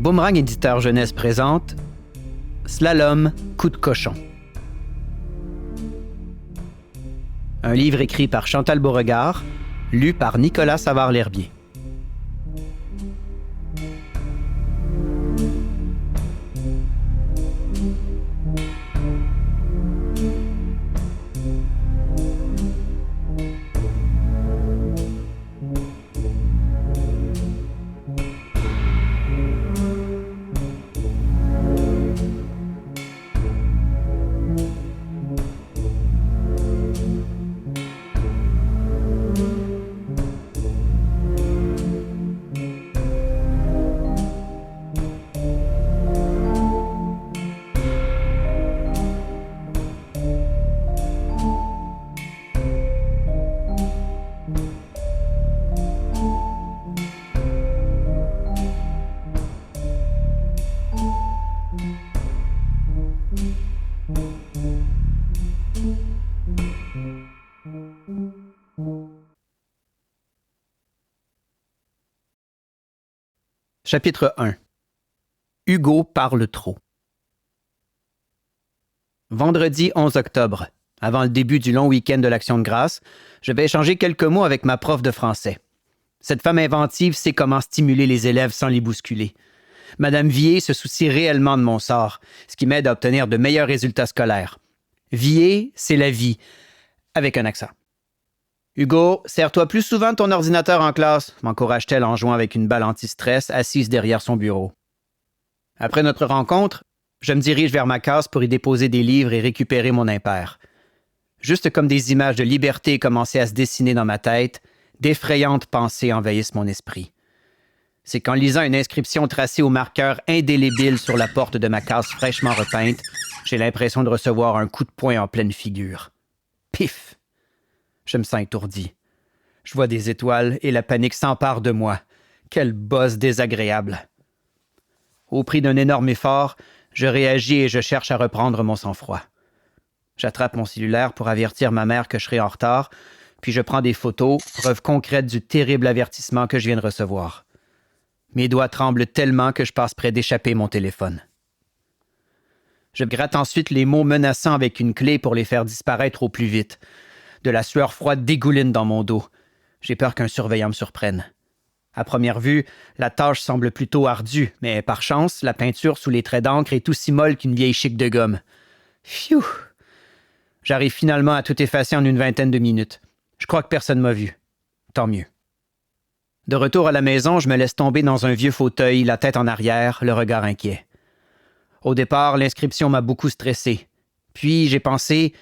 Boomerang Éditeur Jeunesse présente Slalom, coup de cochon. Un livre écrit par Chantal Beauregard, lu par Nicolas Savard-L'Herbier. Chapitre 1. Hugo parle trop. Vendredi 11 octobre, avant le début du long week-end de l'Action de grâce, je vais échanger quelques mots avec ma prof de français. Cette femme inventive sait comment stimuler les élèves sans les bousculer. Madame Vier se soucie réellement de mon sort, ce qui m'aide à obtenir de meilleurs résultats scolaires. Vier, c'est la vie, avec un accent. Hugo, sers-toi plus souvent de ton ordinateur en classe, m'encourage-t-elle en jouant avec une balle anti-stress assise derrière son bureau. Après notre rencontre, je me dirige vers ma case pour y déposer des livres et récupérer mon impair. Juste comme des images de liberté commençaient à se dessiner dans ma tête, d'effrayantes pensées envahissent mon esprit. C'est qu'en lisant une inscription tracée au marqueur indélébile sur la porte de ma case fraîchement repeinte, j'ai l'impression de recevoir un coup de poing en pleine figure. Pif! Je me sens étourdi. Je vois des étoiles et la panique s'empare de moi. Quelle bosse désagréable. Au prix d'un énorme effort, je réagis et je cherche à reprendre mon sang-froid. J'attrape mon cellulaire pour avertir ma mère que je serai en retard, puis je prends des photos, preuve concrète du terrible avertissement que je viens de recevoir. Mes doigts tremblent tellement que je passe près d'échapper mon téléphone. Je gratte ensuite les mots menaçants avec une clé pour les faire disparaître au plus vite. De la sueur froide dégouline dans mon dos. J'ai peur qu'un surveillant me surprenne. À première vue, la tâche semble plutôt ardue, mais par chance, la peinture sous les traits d'encre est aussi molle qu'une vieille chique de gomme. Pfiou! J'arrive finalement à tout effacer en une vingtaine de minutes. Je crois que personne m'a vu. Tant mieux. De retour à la maison, je me laisse tomber dans un vieux fauteuil, la tête en arrière, le regard inquiet. Au départ, l'inscription m'a beaucoup stressé. Puis j'ai pensé...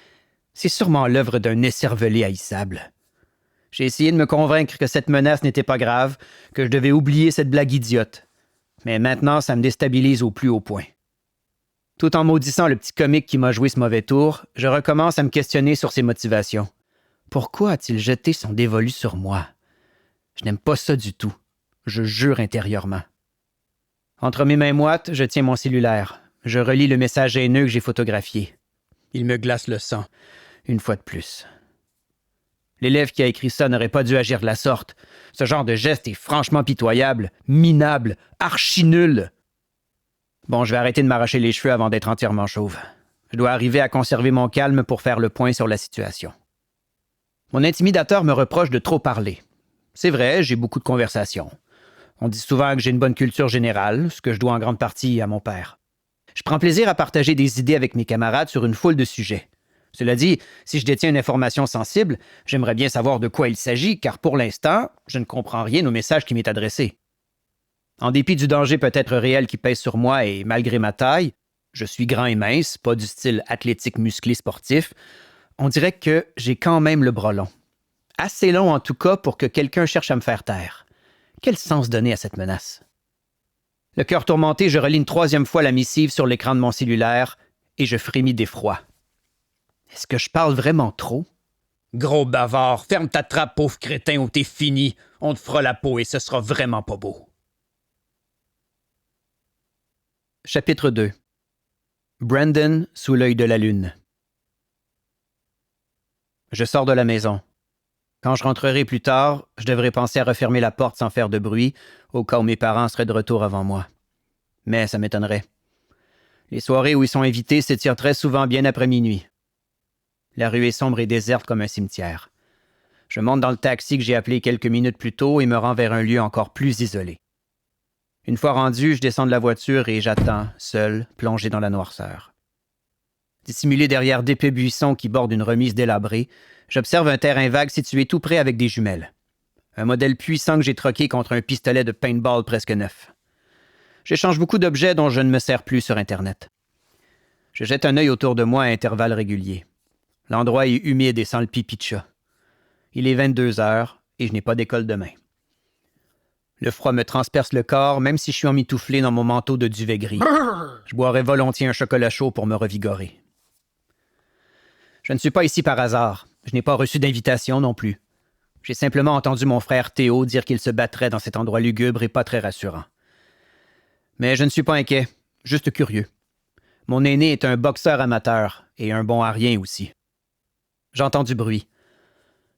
C'est sûrement l'œuvre d'un écervelé haïssable. J'ai essayé de me convaincre que cette menace n'était pas grave, que je devais oublier cette blague idiote. Mais maintenant, ça me déstabilise au plus haut point. Tout en maudissant le petit comique qui m'a joué ce mauvais tour, je recommence à me questionner sur ses motivations. Pourquoi a-t-il jeté son dévolu sur moi? Je n'aime pas ça du tout. Je jure intérieurement. Entre mes mains moites, je tiens mon cellulaire. Je relis le message haineux que j'ai photographié. Il me glace le sang. Une fois de plus. L'élève qui a écrit ça n'aurait pas dû agir de la sorte. Ce genre de geste est franchement pitoyable, minable, archi-nul. Bon, je vais arrêter de m'arracher les cheveux avant d'être entièrement chauve. Je dois arriver à conserver mon calme pour faire le point sur la situation. Mon intimidateur me reproche de trop parler. C'est vrai, j'ai beaucoup de conversations. On dit souvent que j'ai une bonne culture générale, ce que je dois en grande partie à mon père. Je prends plaisir à partager des idées avec mes camarades sur une foule de sujets. Cela dit, si je détiens une information sensible, j'aimerais bien savoir de quoi il s'agit, car pour l'instant, je ne comprends rien au message qui m'est adressé. En dépit du danger peut-être réel qui pèse sur moi et malgré ma taille, je suis grand et mince, pas du style athlétique musclé sportif, on dirait que j'ai quand même le bras long. Assez long en tout cas pour que quelqu'un cherche à me faire taire. Quel sens donner à cette menace? Le cœur tourmenté, je relis une troisième fois la missive sur l'écran de mon cellulaire et je frémis d'effroi. Est-ce que je parle vraiment trop? Gros bavard, ferme ta trappe, pauvre crétin, ou t'es fini. On te fera la peau et ce sera vraiment pas beau. Chapitre 2. Brandon sous l'œil de la lune. Je sors de la maison. Quand je rentrerai plus tard, je devrais penser à refermer la porte sans faire de bruit, au cas où mes parents seraient de retour avant moi. Mais ça m'étonnerait. Les soirées où ils sont invités s'étirent très souvent bien après minuit. La rue est sombre et déserte comme un cimetière. Je monte dans le taxi que j'ai appelé quelques minutes plus tôt et me rends vers un lieu encore plus isolé. Une fois rendu, je descends de la voiture et j'attends, seul, plongé dans la noirceur. Dissimulé derrière d'épais buissons qui bordent une remise délabrée, j'observe un terrain vague situé tout près avec des jumelles. Un modèle puissant que j'ai troqué contre un pistolet de paintball presque neuf. J'échange beaucoup d'objets dont je ne me sers plus sur Internet. Je jette un œil autour de moi à intervalles réguliers. L'endroit est humide et sent le pipi de chat. Il est 22 heures et je n'ai pas d'école demain. Le froid me transperce le corps, même si je suis emmitouflé dans mon manteau de duvet gris. Je boirais volontiers un chocolat chaud pour me revigorer. Je ne suis pas ici par hasard. Je n'ai pas reçu d'invitation non plus. J'ai simplement entendu mon frère Théo dire qu'il se battrait dans cet endroit lugubre et pas très rassurant. Mais je ne suis pas inquiet, juste curieux. Mon aîné est un boxeur amateur et un bon à rien aussi. J'entends du bruit.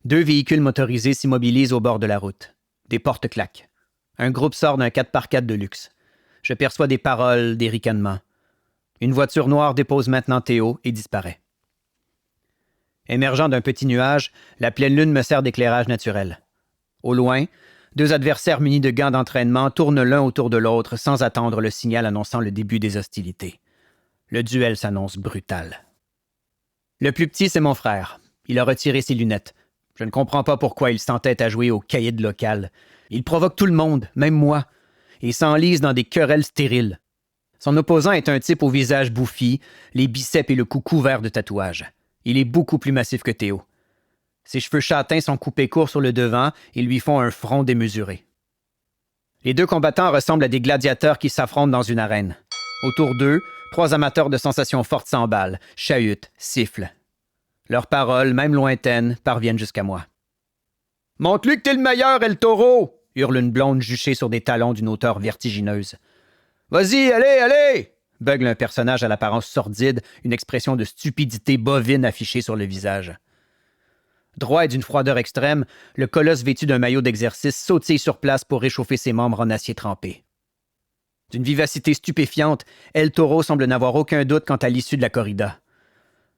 2 véhicules motorisés s'immobilisent au bord de la route. Des portes claquent. Un groupe sort d'un 4x4 de luxe. Je perçois des paroles, des ricanements. Une voiture noire dépose maintenant Théo et disparaît. Émergeant d'un petit nuage, la pleine lune me sert d'éclairage naturel. Au loin, 2 adversaires munis de gants d'entraînement tournent l'un autour de l'autre sans attendre le signal annonçant le début des hostilités. Le duel s'annonce brutal. Le plus petit, c'est mon frère. Il a retiré ses lunettes. Je ne comprends pas pourquoi il s'entête à jouer au cahier de local. Il provoque tout le monde, même moi, et s'enlise dans des querelles stériles. Son opposant est un type au visage bouffi, les biceps et le cou couverts de tatouages. Il est beaucoup plus massif que Théo. Ses cheveux châtains sont coupés courts sur le devant et lui font un front démesuré. Les 2 combattants ressemblent à des gladiateurs qui s'affrontent dans une arène. Autour d'eux, 3 amateurs de sensations fortes s'emballent, chahutent, sifflent. Leurs paroles, même lointaines, parviennent jusqu'à moi. « Montre-lui que t'es le meilleur, El Toro !» hurle une blonde juchée sur des talons d'une hauteur vertigineuse. « Vas-y, allez, allez !» bugle un personnage à l'apparence sordide, une expression de stupidité bovine affichée sur le visage. Droit et d'une froideur extrême, le colosse vêtu d'un maillot d'exercice sautille sur place pour réchauffer ses membres en acier trempé. D'une vivacité stupéfiante, El Toro semble n'avoir aucun doute quant à l'issue de la corrida.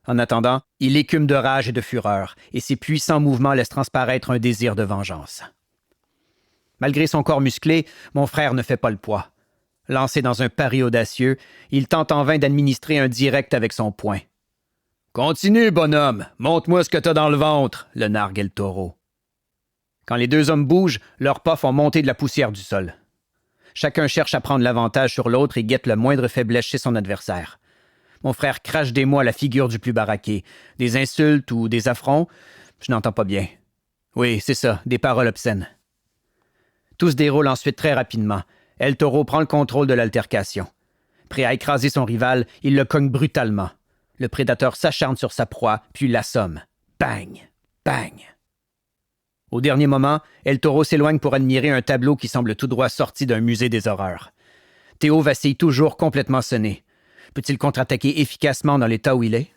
En attendant, il écume de rage et de fureur, et ses puissants mouvements laissent transparaître un désir de vengeance. Malgré son corps musclé, mon frère ne fait pas le poids. Lancé dans un pari audacieux, il tente en vain d'administrer un direct avec son poing. « Continue, bonhomme, montre-moi ce que t'as dans le ventre », le nargue El Toro. Quand les 2 hommes bougent, leurs pas font monter de la poussière du sol. Chacun cherche à prendre l'avantage sur l'autre et guette la moindre faiblesse chez son adversaire. Mon frère crache des mots à la figure du plus baraqué. Des insultes ou des affronts, je n'entends pas bien. Oui, c'est ça, des paroles obscènes. Tout se déroule ensuite très rapidement. El Toro prend le contrôle de l'altercation. Prêt à écraser son rival, il le cogne brutalement. Le prédateur s'acharne sur sa proie, puis l'assomme. Bang! Bang! Au dernier moment, El Toro s'éloigne pour admirer un tableau qui semble tout droit sorti d'un musée des horreurs. Théo vacille toujours complètement sonné. Peut-il contre-attaquer efficacement dans l'état où il est?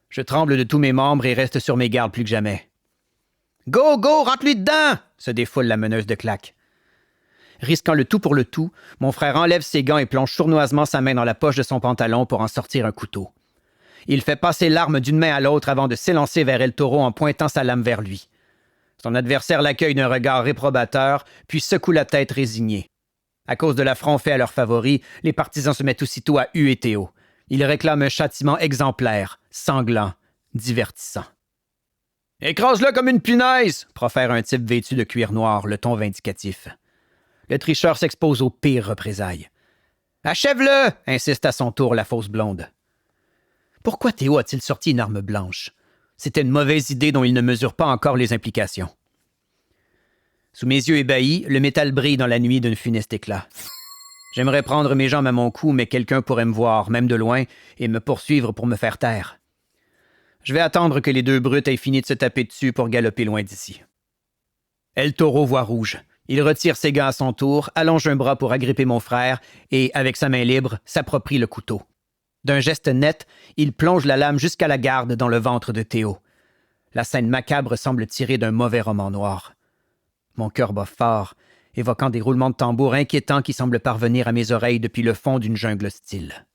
Je tremble de tous mes membres et reste sur mes gardes plus que jamais. « Go, go, rentre-lui dedans !» se défoule la meneuse de claques. Risquant le tout pour le tout, mon frère enlève ses gants et plonge sournoisement sa main dans la poche de son pantalon pour en sortir un couteau. Il fait passer l'arme d'une main à l'autre avant de s'élancer vers El Toro en pointant sa lame vers lui. Son adversaire l'accueille d'un regard réprobateur, puis secoue la tête résigné. À cause de l'affront fait à leur favori, les partisans se mettent aussitôt à huer Théo. Ils réclament un châtiment exemplaire, sanglant, divertissant. « Écrase-le comme une punaise !» profère un type vêtu de cuir noir, le ton vindicatif. Le tricheur s'expose aux pires représailles. « Achève-le !» insiste à son tour la fausse blonde. Pourquoi Théo a-t-il sorti une arme blanche? C'était une mauvaise idée dont il ne mesure pas encore les implications. Sous mes yeux ébahis, le métal brille dans la nuit d'un funeste éclat. J'aimerais prendre mes jambes à mon cou, mais quelqu'un pourrait me voir, même de loin, et me poursuivre pour me faire taire. Je vais attendre que les 2 brutes aient fini de se taper dessus pour galoper loin d'ici. El Toro voit rouge. Il retire ses gants à son tour, allonge un bras pour agripper mon frère et, avec sa main libre, s'approprie le couteau. D'un geste net, il plonge la lame jusqu'à la garde dans le ventre de Théo. La scène macabre semble tirée d'un mauvais roman noir. Mon cœur bat fort, évoquant des roulements de tambour inquiétants qui semblent parvenir à mes oreilles depuis le fond d'une jungle hostile.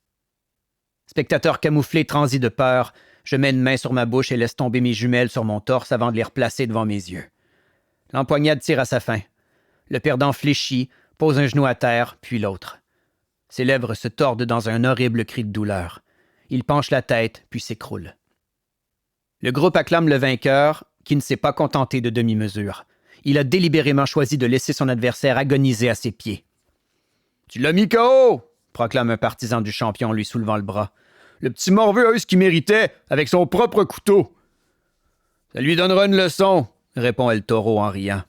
Spectateur camouflé transi de peur, je mets une main sur ma bouche et laisse tomber mes jumelles sur mon torse avant de les replacer devant mes yeux. L'empoignade tire à sa fin. Le perdant fléchit, pose un genou à terre, puis l'autre. Ses lèvres se tordent dans un horrible cri de douleur. Il penche la tête, puis s'écroule. Le groupe acclame le vainqueur, qui ne s'est pas contenté de demi-mesure. Il a délibérément choisi de laisser son adversaire agoniser à ses pieds. « Tu l'as mis KO !» proclame un partisan du champion, lui soulevant le bras. « Le petit morveux a eu ce qu'il méritait, avec son propre couteau. »« Ça lui donnera une leçon !» répond El Toro en riant.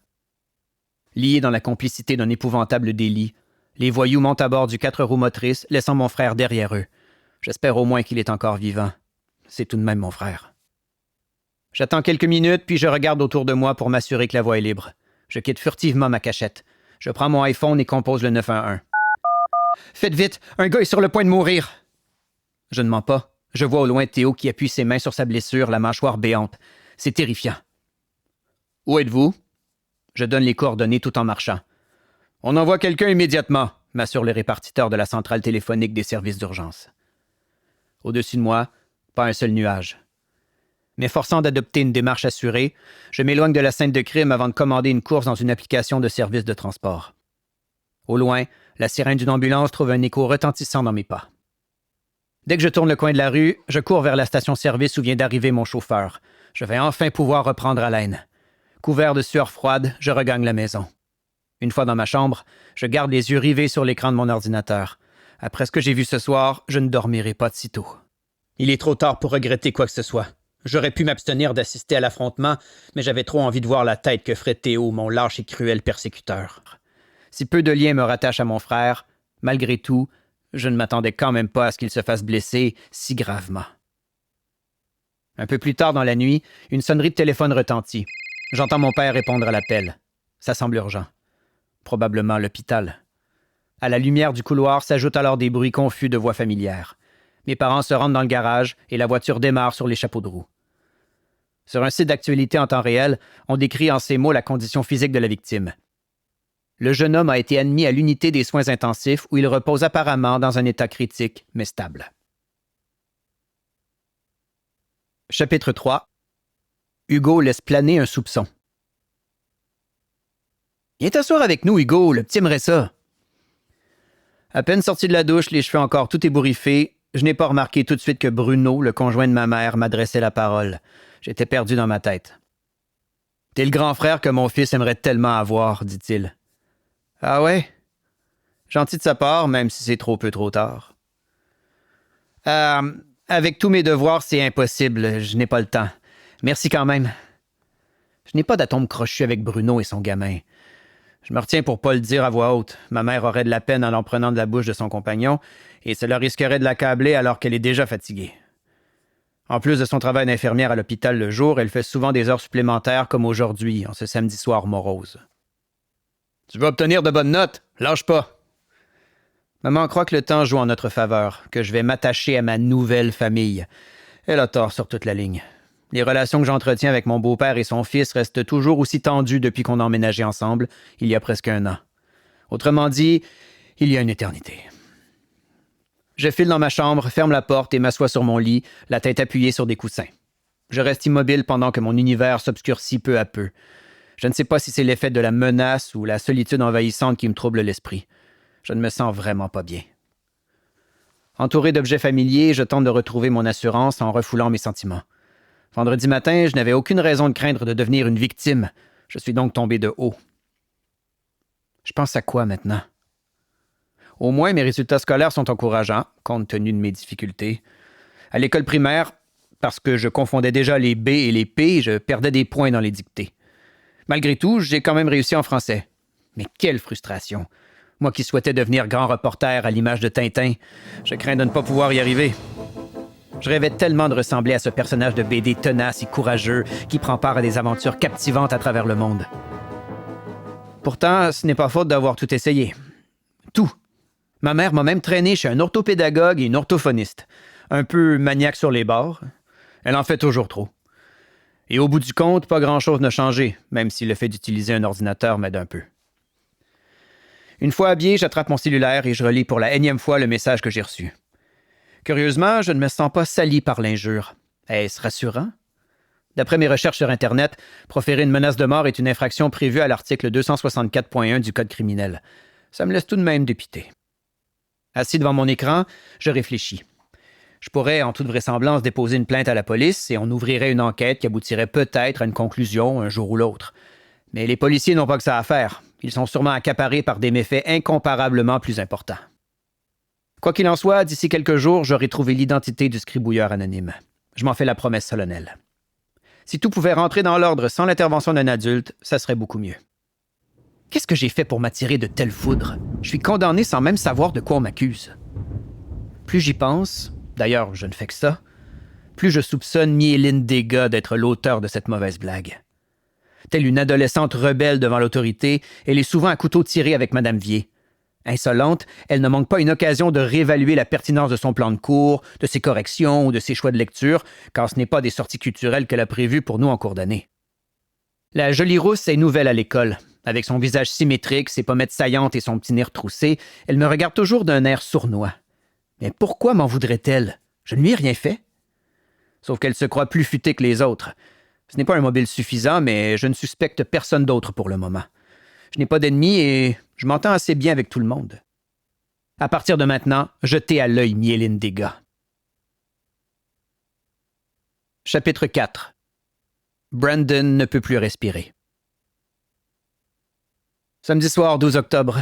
Liés dans la complicité d'un épouvantable délit, les voyous montent à bord du 4 roues motrices, laissant mon frère derrière eux. J'espère au moins qu'il est encore vivant. C'est tout de même mon frère. J'attends quelques minutes, puis je regarde autour de moi pour m'assurer que la voie est libre. Je quitte furtivement ma cachette. Je prends mon iPhone et compose le 911. « Faites vite, un gars est sur le point de mourir! » Je ne mens pas. Je vois au loin Théo qui appuie ses mains sur sa blessure, la mâchoire béante. C'est terrifiant. « Où êtes-vous? » Je donne les coordonnées tout en marchant. « On envoie quelqu'un immédiatement », m'assure le répartiteur de la centrale téléphonique des services d'urgence. Au-dessus de moi, pas un seul nuage. M'efforçant d'adopter une démarche assurée, je m'éloigne de la scène de crime avant de commander une course dans une application de service de transport. Au loin, la sirène d'une ambulance trouve un écho retentissant dans mes pas. Dès que je tourne le coin de la rue, je cours vers la station-service où vient d'arriver mon chauffeur. Je vais enfin pouvoir reprendre haleine. Couvert de sueur froide, je regagne la maison. Une fois dans ma chambre, je garde les yeux rivés sur l'écran de mon ordinateur. Après ce que j'ai vu ce soir, je ne dormirai pas de sitôt. Il est trop tard pour regretter quoi que ce soit. J'aurais pu m'abstenir d'assister à l'affrontement, mais j'avais trop envie de voir la tête que ferait Théo, mon lâche et cruel persécuteur. Si peu de liens me rattachent à mon frère, malgré tout, je ne m'attendais quand même pas à ce qu'il se fasse blesser si gravement. Un peu plus tard dans la nuit, une sonnerie de téléphone retentit. J'entends mon père répondre à l'appel. Ça semble urgent. Probablement l'hôpital. À la lumière du couloir s'ajoutent alors des bruits confus de voix familières. Mes parents se rendent dans le garage et la voiture démarre sur les chapeaux de roue. Sur un site d'actualité en temps réel, on décrit en ces mots la condition physique de la victime. Le jeune homme a été admis à l'unité des soins intensifs où il repose apparemment dans un état critique, mais stable. Chapitre 3. Hugo laisse planer un soupçon. « Viens t'asseoir avec nous, Hugo, le petit aimerait ça. » À peine sorti de la douche, les cheveux encore tout ébouriffés, je n'ai pas remarqué tout de suite que Bruno, le conjoint de ma mère, m'adressait la parole. J'étais perdu dans ma tête. « T'es le grand frère que mon fils aimerait tellement avoir, dit-il. »« Ah ouais? Gentil de sa part, même si c'est trop peu trop tard. »« Avec tous mes devoirs, c'est impossible, je n'ai pas le temps. Merci quand même. » Je n'ai pas d'atome crochu avec Bruno et son gamin. Je me retiens pour pas le dire à voix haute. Ma mère aurait de la peine en prenant de la bouche de son compagnon, et cela risquerait de l'accabler alors qu'elle est déjà fatiguée. En plus de son travail d'infirmière à l'hôpital le jour, elle fait souvent des heures supplémentaires comme aujourd'hui, en ce samedi soir morose. « Tu veux obtenir de bonnes notes? Lâche pas! » Maman croit que le temps joue en notre faveur, que je vais m'attacher à ma nouvelle famille. Elle a tort sur toute la ligne. Les relations que j'entretiens avec mon beau-père et son fils restent toujours aussi tendues depuis qu'on a emménagé ensemble, il y a presque 1 an. Autrement dit, il y a une éternité. Je file dans ma chambre, ferme la porte et m'assois sur mon lit, la tête appuyée sur des coussins. Je reste immobile pendant que mon univers s'obscurcit peu à peu. Je ne sais pas si c'est l'effet de la menace ou la solitude envahissante qui me trouble l'esprit. Je ne me sens vraiment pas bien. Entouré d'objets familiers, je tente de retrouver mon assurance en refoulant mes sentiments. Vendredi matin, je n'avais aucune raison de craindre de devenir une victime. Je suis donc tombé de haut. Je pense à quoi maintenant? Au moins, mes résultats scolaires sont encourageants, compte tenu de mes difficultés. À l'école primaire, parce que je confondais déjà les B et les P, je perdais des points dans les dictées. Malgré tout, j'ai quand même réussi en français. Mais quelle frustration! Moi qui souhaitais devenir grand reporter à l'image de Tintin, je crains de ne pas pouvoir y arriver. Je rêvais tellement de ressembler à ce personnage de BD tenace et courageux qui prend part à des aventures captivantes à travers le monde. Pourtant, ce n'est pas faute d'avoir tout essayé. Tout. Ma mère m'a même traîné chez un orthopédagogue et une orthophoniste. Un peu maniaque sur les bords. Elle en fait toujours trop. Et au bout du compte, pas grand-chose n'a changé, même si le fait d'utiliser un ordinateur m'aide un peu. Une fois habillé, j'attrape mon cellulaire et je relis pour la énième fois le message que j'ai reçu. Curieusement, je ne me sens pas sali par l'injure. Est-ce rassurant? D'après mes recherches sur Internet, proférer une menace de mort est une infraction prévue à l'article 264.1 du Code criminel. Ça me laisse tout de même dépité. Assis devant mon écran, je réfléchis. Je pourrais, en toute vraisemblance, déposer une plainte à la police et on ouvrirait une enquête qui aboutirait peut-être à une conclusion un jour ou l'autre. Mais les policiers n'ont pas que ça à faire. Ils sont sûrement accaparés par des méfaits incomparablement plus importants. Quoi qu'il en soit, d'ici quelques jours, j'aurai trouvé l'identité du scribouilleur anonyme. Je m'en fais la promesse solennelle. Si tout pouvait rentrer dans l'ordre sans l'intervention d'un adulte, ça serait beaucoup mieux. Qu'est-ce que j'ai fait pour m'attirer de telles foudres? Je suis condamné sans même savoir de quoi on m'accuse. Plus j'y pense, d'ailleurs, je ne fais que ça, plus je soupçonne Mieline Dega d'être l'auteur de cette mauvaise blague. Telle une adolescente rebelle devant l'autorité, elle est souvent à couteau tiré avec Madame Vier. Insolente, elle ne manque pas une occasion de réévaluer la pertinence de son plan de cours, de ses corrections ou de ses choix de lecture, quand ce n'est pas des sorties culturelles qu'elle a prévues pour nous en cours d'année. La jolie rousse est nouvelle à l'école. Avec son visage symétrique, ses pommettes saillantes et son petit nez retroussé, elle me regarde toujours d'un air sournois. Mais pourquoi m'en voudrait-elle? Je ne lui ai rien fait. Sauf qu'elle se croit plus futée que les autres. Ce n'est pas un mobile suffisant, mais je ne suspecte personne d'autre pour le moment. Je n'ai pas d'ennemis et je m'entends assez bien avec tout le monde. À partir de maintenant, jetez à l'œil Mieline Dega. Chapitre 4. Brandon ne peut plus respirer. Samedi soir, 12 octobre.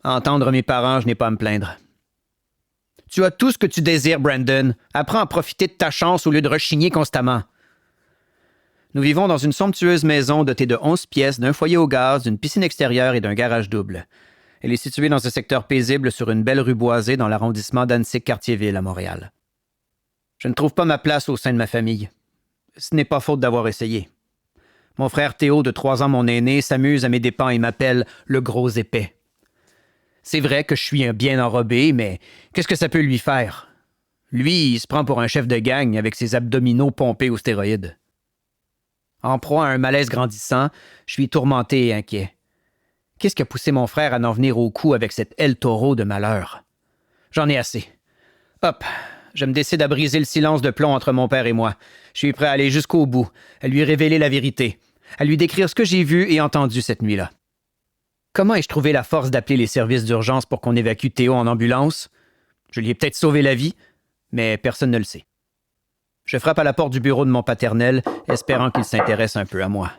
À entendre mes parents, je n'ai pas à me plaindre. Tu as tout ce que tu désires, Brandon. Apprends à profiter de ta chance au lieu de rechigner constamment. Nous vivons dans une somptueuse maison dotée de 11 pièces, d'un foyer au gaz, d'une piscine extérieure et d'un garage double. Elle est située dans un secteur paisible sur une belle rue boisée dans l'arrondissement d'Annecy-Cartierville à Montréal. Je ne trouve pas ma place au sein de ma famille. Ce n'est pas faute d'avoir essayé. Mon frère Théo, de 3 ans mon aîné, s'amuse à mes dépens et m'appelle le gros épais. C'est vrai que je suis un bien enrobé, mais qu'est-ce que ça peut lui faire? Lui, il se prend pour un chef de gang avec ses abdominaux pompés aux stéroïdes. En proie à un malaise grandissant, je suis tourmenté et inquiet. Qu'est-ce qui a poussé mon frère à en venir au cou avec cet El Toro de malheur? J'en ai assez. Hop, je me décide à briser le silence de plomb entre mon père et moi. Je suis prêt à aller jusqu'au bout, à lui révéler la vérité, à lui décrire ce que j'ai vu et entendu cette nuit-là. Comment ai-je trouvé la force d'appeler les services d'urgence pour qu'on évacue Théo en ambulance? Je lui ai peut-être sauvé la vie, mais personne ne le sait. Je frappe à la porte du bureau de mon paternel, espérant qu'il s'intéresse un peu à moi.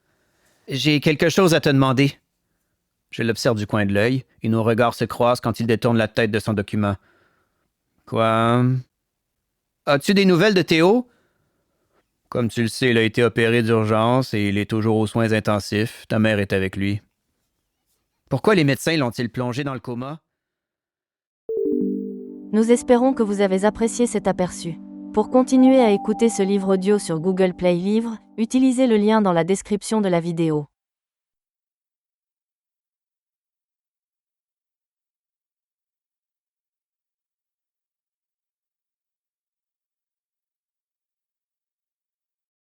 « J'ai quelque chose à te demander. » Je l'observe du coin de l'œil, et nos regards se croisent quand il détourne la tête de son document. « Quoi? As-tu des nouvelles de Théo? » « Comme tu le sais, il a été opéré d'urgence et il est toujours aux soins intensifs. Ta mère est avec lui. » « Pourquoi les médecins l'ont-ils plongé dans le coma? » Nous espérons que vous avez apprécié cet aperçu. Pour continuer à écouter ce livre audio sur Google Play Livres, utilisez le lien dans la description de la vidéo.